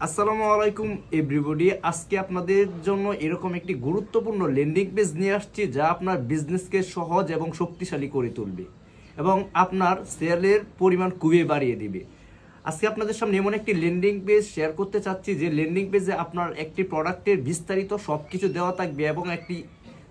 আসসালামু আলাইকুম এভরিবডি। আজকে আপনাদের জন্য এরকম একটি গুরুত্বপূর্ণ ল্যান্ডিং পেজ নিয়ে আসছি, যা আপনার বিজনেসকে সহজ এবং শক্তিশালী করে তুলবে এবং আপনার সেলের পরিমাণ খুবই বাড়িয়ে দিবে। আজকে আপনাদের সামনে এমন একটি ল্যান্ডিং পেজ শেয়ার করতে চাচ্ছি, যে ল্যান্ডিং পেজে আপনার একটি প্রোডাক্টের বিস্তারিত সব কিছু দেওয়া থাকবে এবং একটি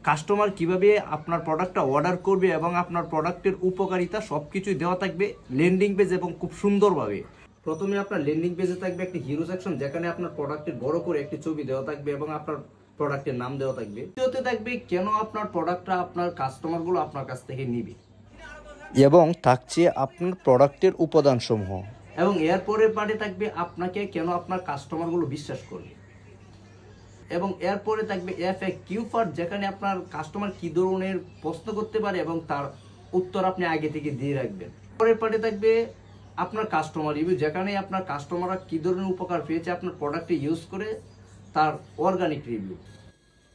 কাস্টমার কিভাবে আপনার প্রোডাক্টটা অর্ডার করবে এবং আপনার প্রোডাক্টের উপকারিতা সব কিছুই দেওয়া থাকবে ল্যান্ডিং পেজ এবং খুব সুন্দরভাবে। প্রথমে আপনার ল্যান্ডিং পেজে থাকবে একটি হিরো সেকশন, যেখানে আপনার প্রোডাক্টের বড় করে একটি ছবি দেওয়া থাকবে এবং আপনার প্রোডাক্টের নাম দেওয়া থাকবে। দ্বিতীয়তে থাকবে কেন আপনার প্রোডাক্টটা আপনার কাস্টমারগুলো আপনার কাছ থেকে নিবে এবং থাকছে আপনার প্রোডাক্টের উপাদানসমূহ। এবং এরপরের পার্টে থাকবে আপনাকে কেন আপনার কাস্টমারগুলো বিশ্বাস করবে। এবং এরপরে থাকবে FAQ পার্ট, যেখানে আপনার কাস্টমার কি ধরনের প্রশ্ন করতে পারে এবং তার উত্তর আপনি আগে থেকে দিয়ে রাখবেন। পরের পার্টে থাকবে আপনার কাস্টমার রিভিউ, যেখানে আপনার কাস্টমাররা কি ধরনের উপকার পেয়েছে আপনার প্রোডাক্টটি ইউজ করে, তার অর্গানিক রিভিউ।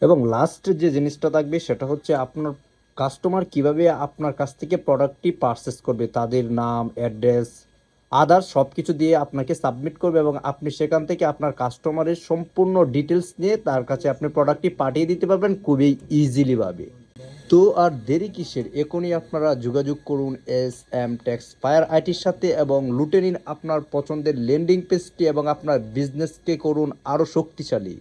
এবং লাস্ট যে জিনিসটা থাকবে সেটা হচ্ছে আপনার কাস্টমার কিভাবে আপনার কাছ থেকে প্রোডাক্টটি পারচেস করবে, তাদের নাম, অ্যাড্রেস, আদার্স সব কিছু দিয়ে আপনাকে সাবমিট করবে এবং আপনি সেখান থেকে আপনার কাস্টমারের সম্পূর্ণ ডিটেলস নিয়ে তার কাছে আপনি প্রোডাক্টটি পাঠিয়ে দিতে পারবেন খুবই ইজিলি ভাবে। তো আর দেরি কিসের, এখনই আপনারা যোগাযোগ করুন SM টেক্সপায়ার আইটির সাথে এবং লুটে নিন আপনার পছন্দের ল্যান্ডিং পেজটি এবং আপনার বিজনেসকে করুন আরও শক্তিশালী।